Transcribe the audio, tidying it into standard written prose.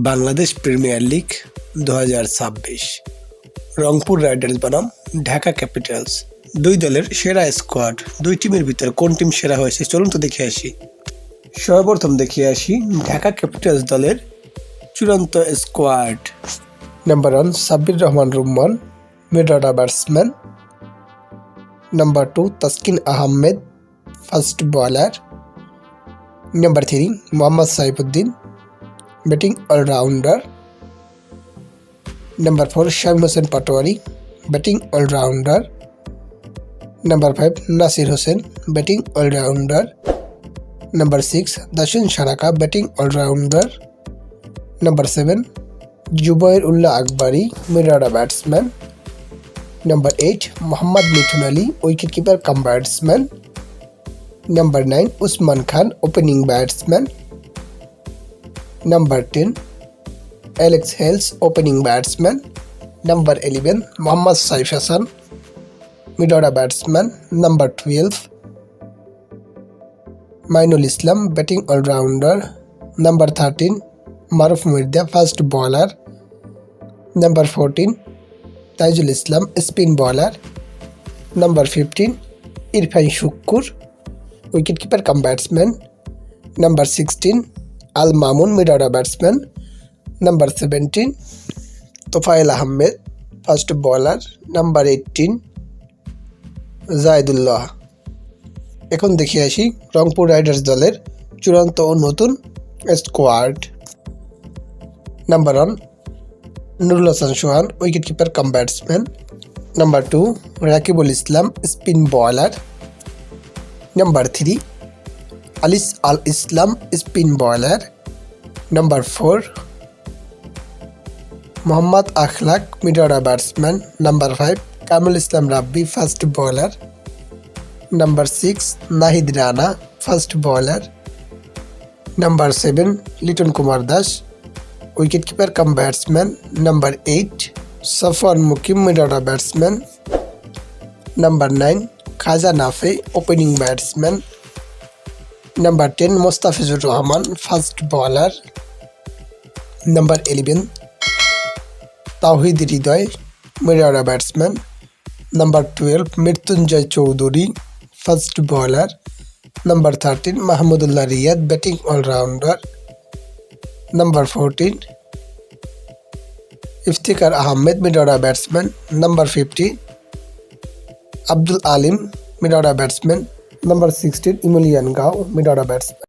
Bangladesh premier league ২০২৬ Rangpur Riders বনাম Dhaka Capitals. দুই দলের সেরা স্কোয়াড। দুই টিমের ভিতর কোন টিম সেরা হয়েছে চলুন তো দেখে আসি। সর্বপ্রথম দেখে আসি ঢাকা ক্যাপিটালস দলের চূড়ান্ত squad. Number 1 Sabbir Rahman Rummon, mid order batsman. Number 2 Taskin Ahmed, fast bowler. Number 3 Mohammad Saifuddin, batting allrounder. Number 4 Shamim Hossain Patwari, batting allrounder. Number 5 Nasir Hossain, batting allrounder. Number 6 Dasun Saraka, batting allrounder. Number 7 Zubair Ullah Akbari, mid order batsman. Number 8 Mohammad Mithun Ali, wicket keeper cum batsman. Number 9 Usman Khan, opening batsman. Number 10 Alex Hales, opening batsman. Number 11 Mohammad Saif Hassan, mid order batsman. Number 12 Mainul Islam, batting all-rounder. Number 13 Maruf Mirza, fast bowler. Number 14 Taijul Islam, spin bowler. Number 15 Irfan Shukkur, wicketkeeper cum batsman. Number 16 Al Mamun, mid order batsman. Number 17 Tofail Ahmed, fast bowler. Number 18 Zaidullah. এখন দেখে আসি Rangpur Riders দলের চূড়ান্ত ও নতুন squad. Number 1 Nurul Hasan Sohan, wicket keeper cum batsman. Number 2 Rakibul Islam, spin bowler. Number 3 Alis Al Islam, spin bowler. Number 4 Mohammad Akhlaq, mid order batsman. Number 5 Kamrul Islam Rabbi, fast bowler. Number 6 Nahid Rana, fast bowler. Number 7 Liton Kumar Das, wicket keeper cum batsman. Number 8 Safwan Mukim, mid order batsman. Number 9 Khaja Nafay, opening batsman. Number 10 Mustafizur Rahman, fast bowler. Number 11 Towhid Hridoy, mid order batsman. Number 12 Mrittunjoy Chowdhury, fast bowler. Number 13 Mahmudullah Riyad, batting allrounder. Number 14 Iftikhar Ahmed, mid order batsman. Number 50 Abdul Alim, mid order batsman. Number 16 ইমুলিয়ান গাও, mid order batsman.